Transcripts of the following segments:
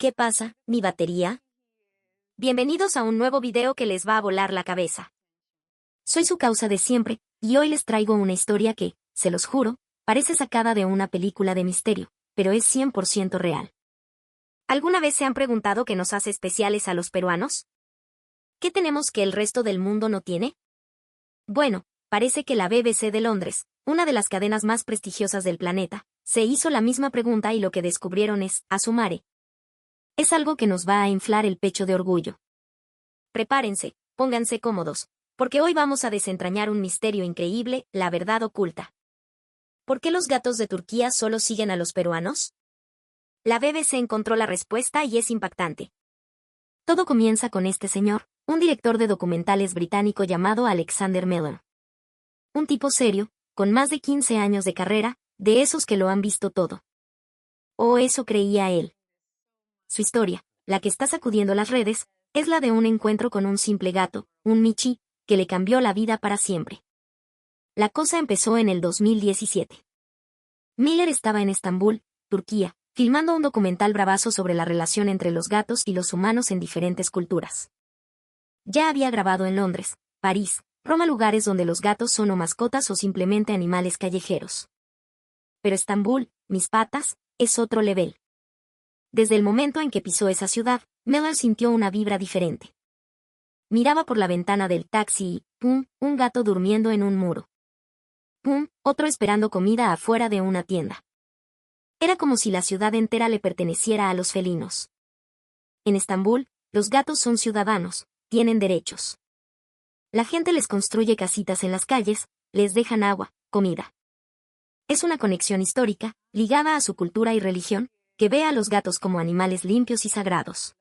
¿Qué pasa, mi batería? Bienvenidos a un nuevo video que les va a volar la cabeza. Soy su causa de siempre, y hoy les traigo una historia que, se los juro, parece sacada de una película de misterio, pero es 100% real. ¿Alguna vez se han preguntado qué nos hace especiales a los peruanos? ¿Qué tenemos que el resto del mundo no tiene? Bueno, parece que la BBC de Londres, una de las cadenas más prestigiosas del planeta, se hizo la misma pregunta y lo que descubrieron es, a su mare. Es algo que nos va a inflar el pecho de orgullo. Prepárense, pónganse cómodos, porque hoy vamos a desentrañar un misterio increíble, la verdad oculta. ¿Por qué los gatos de Turquía solo siguen a los peruanos? La BBC encontró la respuesta y es impactante. Todo comienza con este señor, un director de documentales británico llamado Alexander Miller. Un tipo serio, con más de 15 años de carrera, de esos que lo han visto todo. O eso creía él. Su historia, la que está sacudiendo las redes, es la de un encuentro con un simple gato, un Michi, que le cambió la vida para siempre. La cosa empezó en el 2017. Miller estaba en Estambul, Turquía, filmando un documental bravazo sobre la relación entre los gatos y los humanos en diferentes culturas. Ya había grabado en Londres, París, Roma, lugares donde los gatos son o mascotas o simplemente animales callejeros. Pero Estambul, mis patas, es otro level. Desde el momento en que pisó esa ciudad, Miller sintió una vibra diferente. Miraba por la ventana del taxi y, ¡pum!, un gato durmiendo en un muro. ¡Pum!, otro esperando comida afuera de una tienda. Era como si la ciudad entera le perteneciera a los felinos. En Estambul, los gatos son ciudadanos, tienen derechos. La gente les construye casitas en las calles, les dejan agua, comida. Es una conexión histórica, ligada a su cultura y religión, que ve a los gatos como animales limpios y sagrados.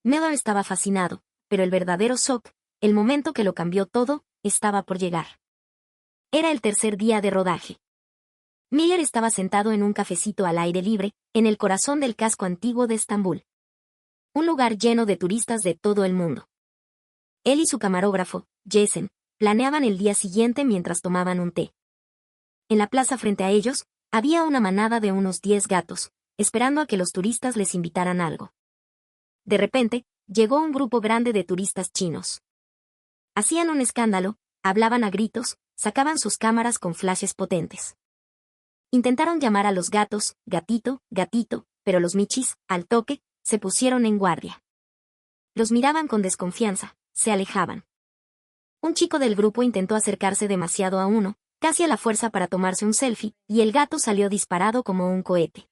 Miller estaba fascinado, pero el verdadero shock, el momento que lo cambió todo, estaba por llegar. Era el tercer día de rodaje. Miller estaba sentado en un cafecito al aire libre, en el corazón del casco antiguo de Estambul. Un lugar lleno de turistas de todo el mundo. Él y su camarógrafo, Jason, planeaban el día siguiente mientras tomaban un té. En la plaza frente a ellos, había una manada de unos 10 gatos, esperando a que los turistas les invitaran algo. De repente, llegó un grupo grande de turistas chinos. Hacían un escándalo, hablaban a gritos, sacaban sus cámaras con flashes potentes. Intentaron llamar a los gatos, gatito, gatito, pero los michis, al toque, se pusieron en guardia. Los miraban con desconfianza, se alejaban. Un chico del grupo intentó acercarse demasiado a uno, casi a la fuerza para tomarse un selfie, y el gato salió disparado como un cohete.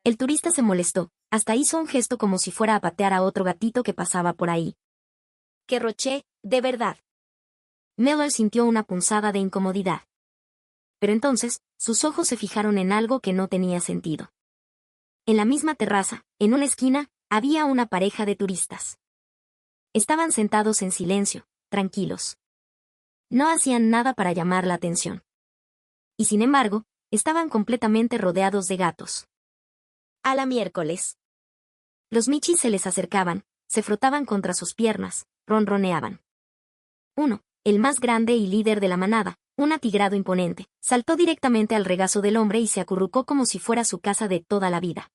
El turista se molestó, hasta hizo un gesto como si fuera a patear a otro gatito que pasaba por ahí. ¡Qué roché, de verdad! Miller sintió una punzada de incomodidad. Pero entonces, sus ojos se fijaron en algo que no tenía sentido. En la misma terraza, en una esquina, había una pareja de turistas. Estaban sentados en silencio, tranquilos. No hacían nada para llamar la atención. Y sin embargo, estaban completamente rodeados de gatos. A la miércoles. Los michis se les acercaban, se frotaban contra sus piernas, ronroneaban. Uno, el más grande y líder de la manada, un atigrado imponente, saltó directamente al regazo del hombre y se acurrucó como si fuera su casa de toda la vida.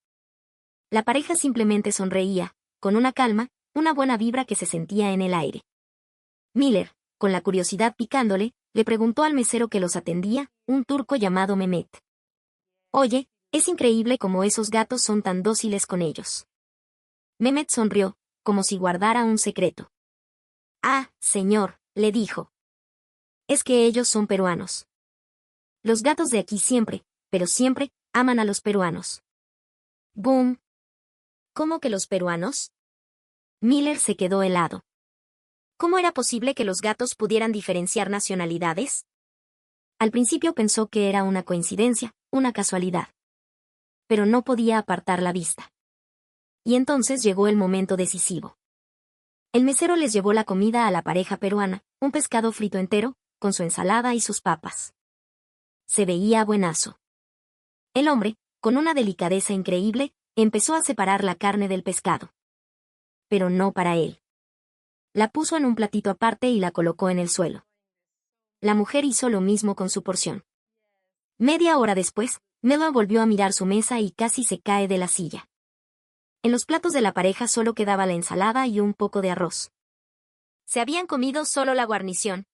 La pareja simplemente sonreía, con una calma, una buena vibra que se sentía en el aire. Miller, con la curiosidad picándole, le preguntó al mesero que los atendía, un turco llamado Mehmet. Oye, es increíble cómo esos gatos son tan dóciles con ellos. Mehmet sonrió, como si guardara un secreto. Ah, señor, le dijo. Es que ellos son peruanos. Los gatos de aquí siempre, pero siempre, aman a los peruanos. ¡Boom! ¿Cómo que los peruanos? Miller se quedó helado. ¿Cómo era posible que los gatos pudieran diferenciar nacionalidades? Al principio pensó que era una coincidencia, una casualidad. Pero no podía apartar la vista. Y entonces llegó el momento decisivo. El mesero les llevó la comida a la pareja peruana, un pescado frito entero, con su ensalada y sus papas. Se veía buenazo. El hombre, con una delicadeza increíble, empezó a separar la carne del pescado. Pero no para él. La puso en un platito aparte y la colocó en el suelo. La mujer hizo lo mismo con su porción. Media hora después, Miller volvió a mirar su mesa y casi se cae de la silla. En los platos de la pareja solo quedaba la ensalada y un poco de arroz. Se habían comido solo la guarnición.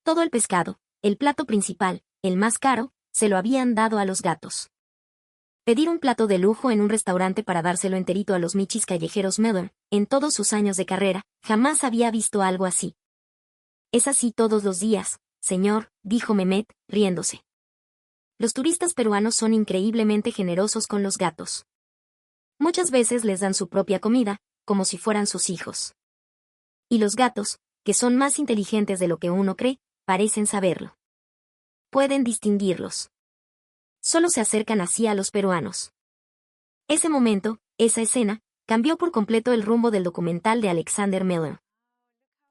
Todo el pescado, el plato principal, el más caro, se lo habían dado a los gatos. Pedir un plato de lujo en un restaurante para dárselo enterito a los michis callejeros Miller, en todos sus años de carrera, jamás había visto algo así. Es así todos los días, señor, dijo Mehmet, riéndose. Los turistas peruanos son increíblemente generosos con los gatos. Muchas veces les dan su propia comida, como si fueran sus hijos. Y los gatos, que son más inteligentes de lo que uno cree, parecen saberlo. Pueden distinguirlos. Solo se acercan así a los peruanos. Ese momento, esa escena, cambió por completo el rumbo del documental de Alexander Miller.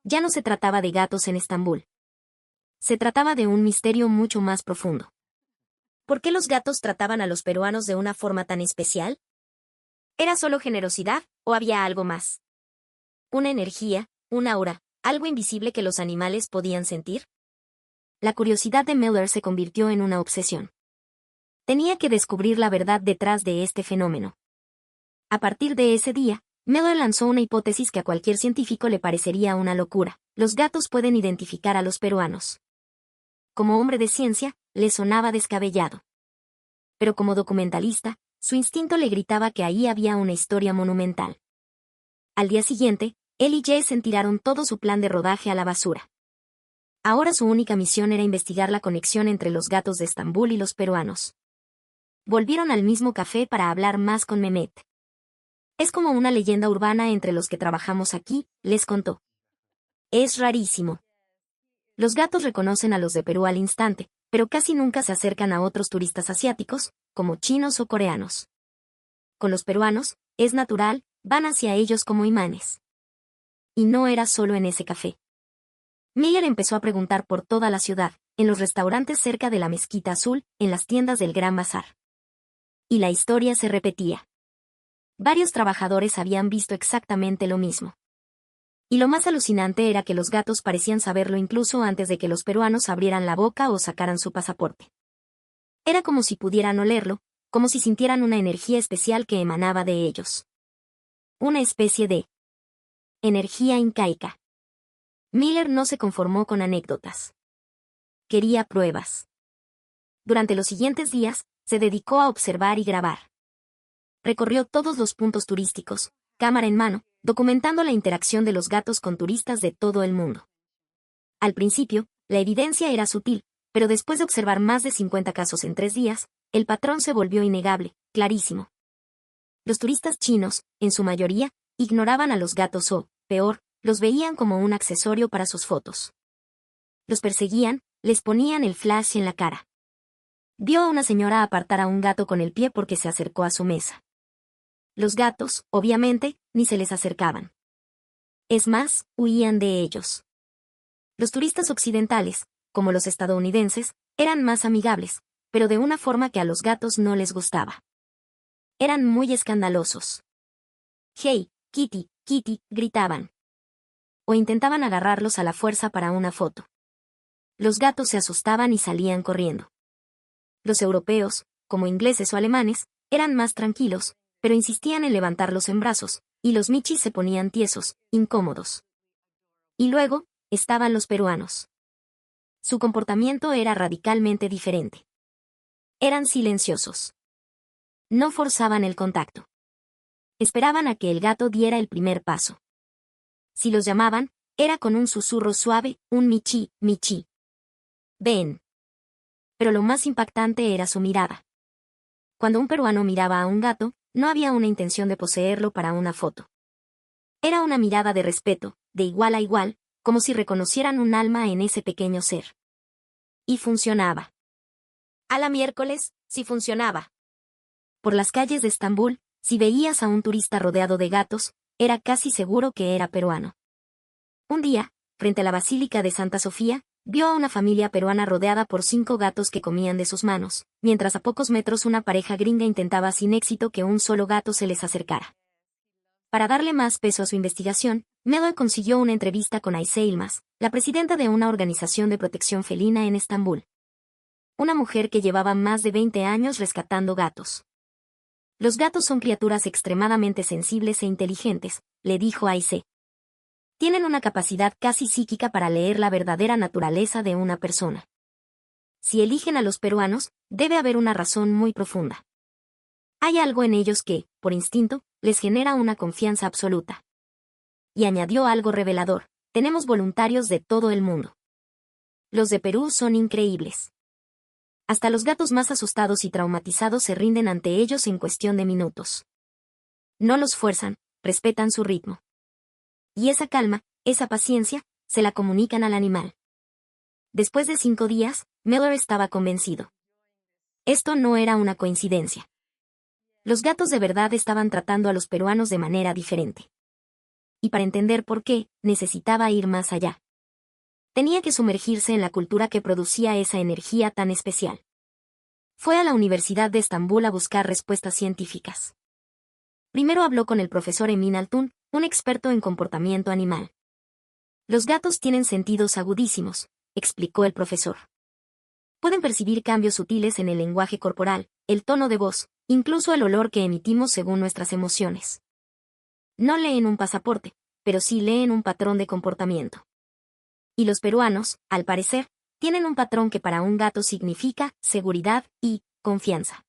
Ya no se trataba de gatos en Estambul. Se trataba de un misterio mucho más profundo. ¿Por qué los gatos trataban a los peruanos de una forma tan especial? ¿Era solo generosidad, o había algo más? ¿Una energía, un aura, algo invisible que los animales podían sentir? La curiosidad de Miller se convirtió en una obsesión. Tenía que descubrir la verdad detrás de este fenómeno. A partir de ese día, Miller lanzó una hipótesis que a cualquier científico le parecería una locura. Los gatos pueden identificar a los peruanos. Como hombre de ciencia, le sonaba descabellado. Pero como documentalista, su instinto le gritaba que ahí había una historia monumental. Al día siguiente, él y Jason tiraron todo su plan de rodaje a la basura. Ahora su única misión era investigar la conexión entre los gatos de Estambul y los peruanos. Volvieron al mismo café para hablar más con Mehmet. Es como una leyenda urbana entre los que trabajamos aquí, les contó. Es rarísimo. Los gatos reconocen a los de Perú al instante, pero casi nunca se acercan a otros turistas asiáticos, como chinos o coreanos. Con los peruanos, es natural, van hacia ellos como imanes. Y no era solo en ese café. Miller empezó a preguntar por toda la ciudad, en los restaurantes cerca de la Mezquita Azul, en las tiendas del Gran Bazar. Y la historia se repetía. Varios trabajadores habían visto exactamente lo mismo. Y lo más alucinante era que los gatos parecían saberlo incluso antes de que los peruanos abrieran la boca o sacaran su pasaporte. Era como si pudieran olerlo, como si sintieran una energía especial que emanaba de ellos. Una especie de energía incaica. Miller no se conformó con anécdotas. Quería pruebas. Durante los siguientes días, se dedicó a observar y grabar. Recorrió todos los puntos turísticos, cámara en mano, documentando la interacción de los gatos con turistas de todo el mundo. Al principio, la evidencia era sutil, pero después de observar más de 50 casos en 3 días, el patrón se volvió innegable, clarísimo. Los turistas chinos, en su mayoría, ignoraban a los gatos o, peor, los veían como un accesorio para sus fotos. Los perseguían, les ponían el flash en la cara. Vio a una señora apartar a un gato con el pie porque se acercó a su mesa. Los gatos, obviamente, ni se les acercaban. Es más, huían de ellos. Los turistas occidentales, como los estadounidenses, eran más amigables, pero de una forma que a los gatos no les gustaba. Eran muy escandalosos. «Hey, Kitty, Kitty», gritaban. O intentaban agarrarlos a la fuerza para una foto. Los gatos se asustaban y salían corriendo. Los europeos, como ingleses o alemanes, eran más tranquilos, pero insistían en levantarlos en brazos, y los michis se ponían tiesos, incómodos. Y luego, estaban los peruanos. Su comportamiento era radicalmente diferente. Eran silenciosos. No forzaban el contacto. Esperaban a que el gato diera el primer paso. Si los llamaban, era con un susurro suave, un michi, michi. Ven. Pero lo más impactante era su mirada. Cuando un peruano miraba a un gato, no había una intención de poseerlo para una foto. Era una mirada de respeto, de igual a igual, como si reconocieran un alma en ese pequeño ser. Y funcionaba. A la miércoles, sí funcionaba. Por las calles de Estambul, si veías a un turista rodeado de gatos, era casi seguro que era peruano. Un día, frente a la Basílica de Santa Sofía, vio a una familia peruana rodeada por 5 gatos que comían de sus manos, mientras a pocos metros una pareja gringa intentaba sin éxito que un solo gato se les acercara. Para darle más peso a su investigación, Miller consiguió una entrevista con Ayse Yilmaz, la presidenta de una organización de protección felina en Estambul. Una mujer que llevaba más de 20 años rescatando gatos. Los gatos son criaturas extremadamente sensibles e inteligentes, le dijo Aise. Tienen una capacidad casi psíquica para leer la verdadera naturaleza de una persona. Si eligen a los peruanos, debe haber una razón muy profunda. Hay algo en ellos que, por instinto, les genera una confianza absoluta. Y añadió algo revelador: tenemos voluntarios de todo el mundo. Los de Perú son increíbles. Hasta los gatos más asustados y traumatizados se rinden ante ellos en cuestión de minutos. No los fuerzan, respetan su ritmo. Y esa calma, esa paciencia, se la comunican al animal. Después de 5 días, Miller estaba convencido. Esto no era una coincidencia. Los gatos de verdad estaban tratando a los peruanos de manera diferente. Y para entender por qué, necesitaba ir más allá. Tenía que sumergirse en la cultura que producía esa energía tan especial. Fue a la Universidad de Estambul a buscar respuestas científicas. Primero habló con el profesor Emin Altun, un experto en comportamiento animal. Los gatos tienen sentidos agudísimos, explicó el profesor. Pueden percibir cambios sutiles en el lenguaje corporal, el tono de voz, incluso el olor que emitimos según nuestras emociones. No leen un pasaporte, pero sí leen un patrón de comportamiento. Y los peruanos, al parecer, tienen un patrón que para un gato significa seguridad y confianza.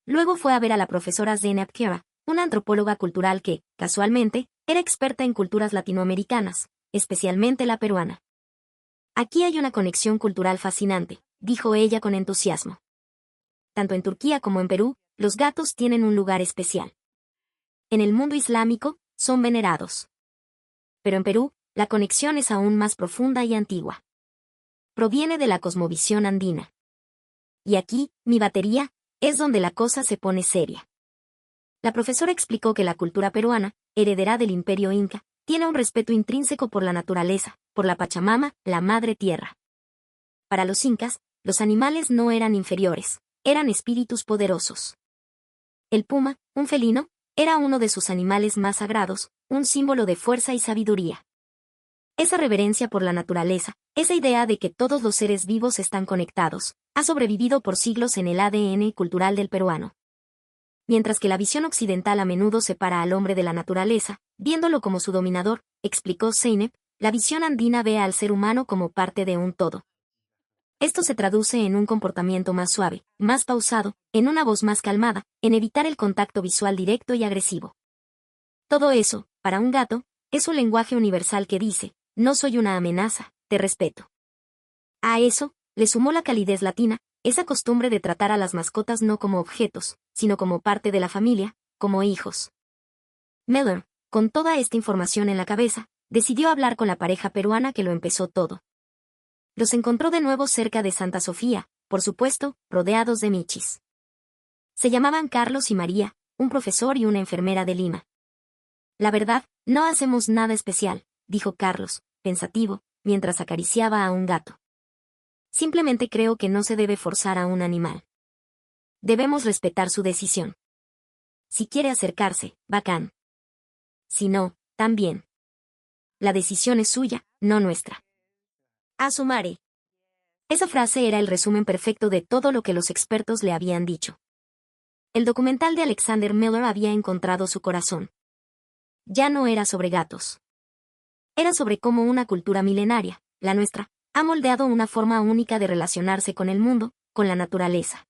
Luego fue a ver a la profesora Zeynep Kera, una antropóloga cultural que, casualmente, era experta en culturas latinoamericanas, especialmente la peruana. Aquí hay una conexión cultural fascinante, dijo ella con entusiasmo. Tanto en Turquía como en Perú, los gatos tienen un lugar especial. En el mundo islámico, son venerados. Pero en Perú, la conexión es aún más profunda y antigua. Proviene de la cosmovisión andina. Y aquí, mi batería, es donde la cosa se pone seria. La profesora explicó que la cultura peruana, heredera del imperio inca, tiene un respeto intrínseco por la naturaleza, por la Pachamama, la madre tierra. Para los incas, los animales no eran inferiores, eran espíritus poderosos. El puma, un felino, era uno de sus animales más sagrados, un símbolo de fuerza y sabiduría. Esa reverencia por la naturaleza, esa idea de que todos los seres vivos están conectados, ha sobrevivido por siglos en el ADN cultural del peruano. Mientras que la visión occidental a menudo separa al hombre de la naturaleza, viéndolo como su dominador, explicó Zeynep, la visión andina ve al ser humano como parte de un todo. Esto se traduce en un comportamiento más suave, más pausado, en una voz más calmada, en evitar el contacto visual directo y agresivo. Todo eso, para un gato, es un lenguaje universal que dice: no soy una amenaza, te respeto. A eso, le sumó la calidez latina, esa costumbre de tratar a las mascotas no como objetos, sino como parte de la familia, como hijos. Miller, con toda esta información en la cabeza, decidió hablar con la pareja peruana que lo empezó todo. Los encontró de nuevo cerca de Santa Sofía, por supuesto, rodeados de michis. Se llamaban Carlos y María, un profesor y una enfermera de Lima. La verdad, no hacemos nada especial, dijo Carlos, pensativo, mientras acariciaba a un gato. Simplemente creo que no se debe forzar a un animal. Debemos respetar su decisión. Si quiere acercarse, bacán. Si no, también. La decisión es suya, no nuestra. Asumare. Esa frase era el resumen perfecto de todo lo que los expertos le habían dicho. El documental de Alexander Miller había encontrado su corazón. Ya no era sobre gatos. Era sobre cómo una cultura milenaria, la nuestra, ha moldeado una forma única de relacionarse con el mundo, con la naturaleza.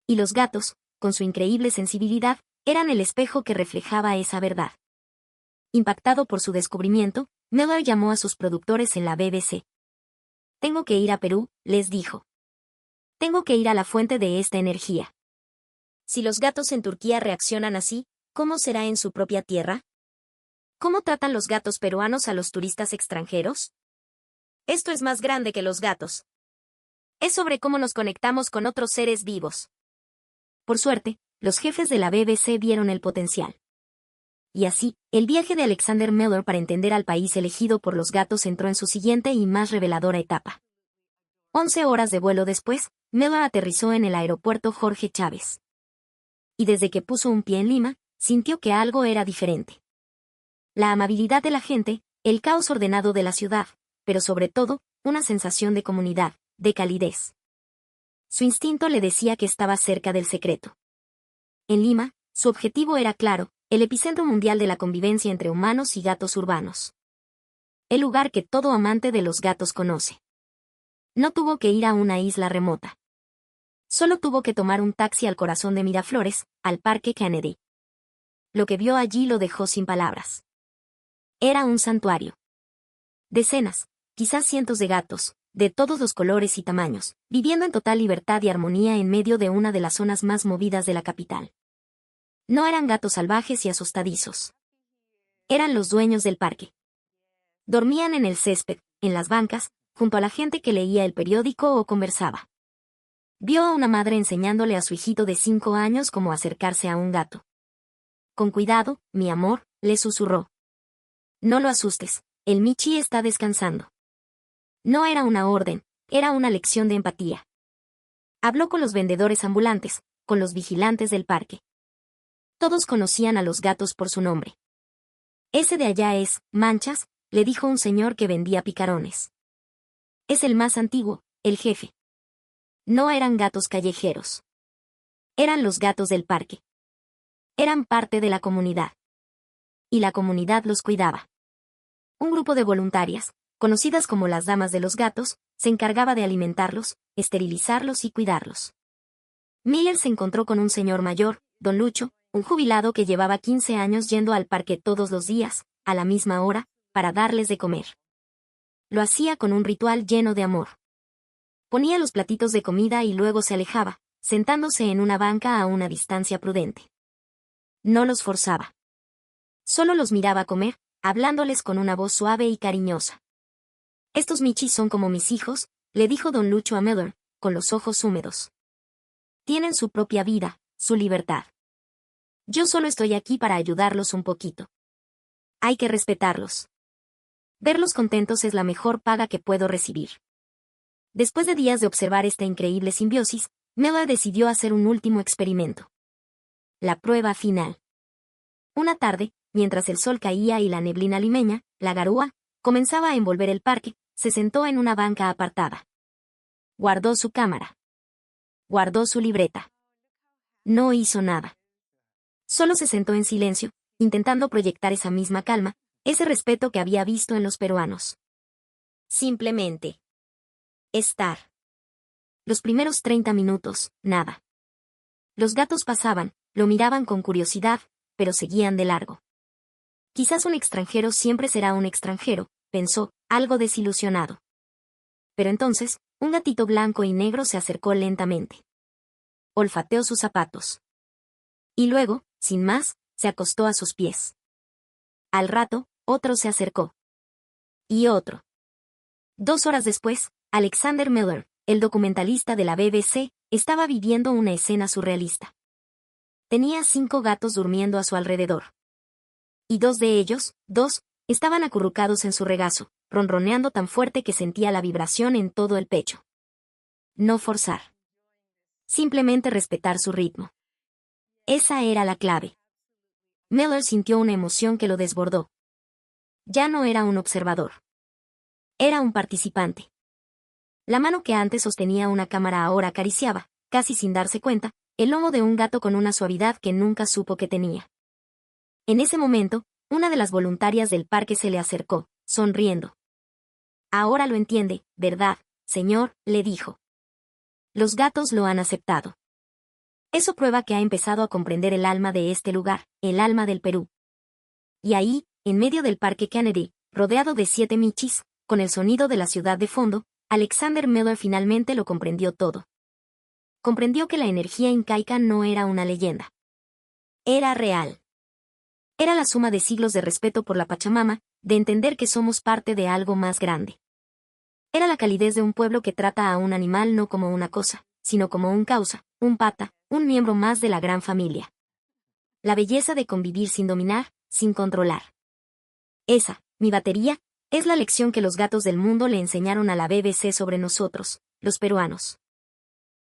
Y los gatos, con su increíble sensibilidad, eran el espejo que reflejaba esa verdad. Impactado por su descubrimiento, Miller llamó a sus productores en la BBC. Tengo que ir a Perú, les dijo. Tengo que ir a la fuente de esta energía. Si los gatos en Turquía reaccionan así, ¿cómo será en su propia tierra? ¿Cómo tratan los gatos peruanos a los turistas extranjeros? Esto es más grande que los gatos. Es sobre cómo nos conectamos con otros seres vivos. Por suerte, los jefes de la BBC vieron el potencial. Y así, el viaje de Alexander Miller para entender al país elegido por los gatos entró en su siguiente y más reveladora etapa. 11 horas de vuelo después, Miller aterrizó en el aeropuerto Jorge Chávez. Y desde que puso un pie en Lima, sintió que algo era diferente. La amabilidad de la gente, el caos ordenado de la ciudad, pero sobre todo, una sensación de comunidad, de calidez. Su instinto le decía que estaba cerca del secreto. en Lima, su objetivo era claro, el epicentro mundial de la convivencia entre humanos y gatos urbanos. El lugar que todo amante de los gatos conoce. No tuvo que ir a una isla remota. Solo tuvo que tomar un taxi al corazón de Miraflores, al Parque Kennedy. Lo que vio allí lo dejó sin palabras. Era un santuario. Decenas, quizás cientos de gatos, de todos los colores y tamaños, viviendo en total libertad y armonía en medio de una de las zonas más movidas de la capital. No eran gatos salvajes y asustadizos. Eran los dueños del parque. Dormían en el césped, en las bancas, junto a la gente que leía el periódico o conversaba. Vio a una madre enseñándole a su hijito de 5 años cómo acercarse a un gato. Con cuidado, mi amor, le susurró. No lo asustes, el Michi está descansando. No era una orden, era una lección de empatía. Habló con los vendedores ambulantes, con los vigilantes del parque. Todos conocían a los gatos por su nombre. Ese de allá es, Manchas, le dijo un señor que vendía picarones. Es el más antiguo, el jefe. No eran gatos callejeros. Eran los gatos del parque. Eran parte de la comunidad. Y la comunidad los cuidaba. Un grupo de voluntarias, conocidas como las damas de los gatos, se encargaba de alimentarlos, esterilizarlos y cuidarlos. Miller se encontró con un señor mayor, don Lucho, un jubilado que llevaba 15 años yendo al parque todos los días, a la misma hora, para darles de comer. Lo hacía con un ritual lleno de amor. Ponía los platitos de comida y luego se alejaba, sentándose en una banca a una distancia prudente. No los forzaba. Solo los miraba comer, hablándoles con una voz suave y cariñosa. Estos Michis son como mis hijos, le dijo don Lucho a Miller, con los ojos húmedos. Tienen su propia vida, su libertad. Yo solo estoy aquí para ayudarlos un poquito. Hay que respetarlos. Verlos contentos es la mejor paga que puedo recibir. Después de días de observar esta increíble simbiosis, Miller decidió hacer un último experimento. La prueba final. Una tarde, mientras el sol caía y la neblina limeña, la garúa, comenzaba a envolver el parque, se sentó en una banca apartada. Guardó su cámara. Guardó su libreta. No hizo nada. Solo se sentó en silencio, intentando proyectar esa misma calma, ese respeto que había visto en los peruanos. Simplemente. Estar. Los primeros 30 minutos, nada. Los gatos pasaban, lo miraban con curiosidad, pero seguían de largo. Quizás un extranjero siempre será un extranjero, pensó, algo desilusionado. Pero entonces, un gatito blanco y negro se acercó lentamente. Olfateó sus zapatos. Y luego, sin más, se acostó a sus pies. Al rato, otro se acercó. Y otro. 2 horas después, Alexander Miller, el documentalista de la BBC, estaba viviendo una escena surrealista. Tenía 5 gatos durmiendo a su alrededor. Y 2 de ellos, estaban acurrucados en su regazo, ronroneando tan fuerte que sentía la vibración en todo el pecho. No forzar. Simplemente respetar su ritmo. Esa era la clave. Miller sintió una emoción que lo desbordó. Ya no era un observador. Era un participante. La mano que antes sostenía una cámara ahora acariciaba, casi sin darse cuenta, el lomo de un gato con una suavidad que nunca supo que tenía. En ese momento, una de las voluntarias del parque se le acercó, sonriendo. Ahora lo entiende, ¿verdad, señor?, le dijo. Los gatos lo han aceptado. Eso prueba que ha empezado a comprender el alma de este lugar, el alma del Perú. Y ahí, en medio del Parque Kennedy, rodeado de 7 Michis, con el sonido de la ciudad de fondo, Alexander Miller finalmente lo comprendió todo. Comprendió que la energía incaica no era una leyenda. Era real. Era la suma de siglos de respeto por la Pachamama, de entender que somos parte de algo más grande. Era la calidez de un pueblo que trata a un animal no como una cosa, sino como un causa, un pata, un miembro más de la gran familia. La belleza de convivir sin dominar, sin controlar. Esa, mi batería, es la lección que los gatos del mundo le enseñaron a la BBC sobre nosotros, los peruanos.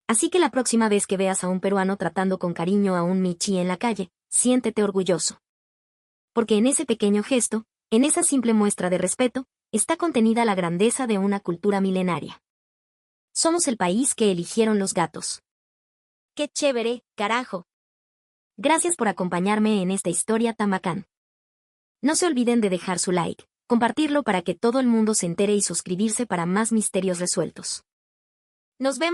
Así que la próxima vez que veas a un peruano tratando con cariño a un Michi en la calle, siéntete orgulloso. Porque en ese pequeño gesto, en esa simple muestra de respeto, está contenida la grandeza de una cultura milenaria. Somos el país que eligieron los gatos. ¡Qué chévere, carajo! Gracias por acompañarme en esta historia tan bacán. No se olviden de dejar su like, compartirlo para que todo el mundo se entere y suscribirse para más misterios resueltos. Nos vemos.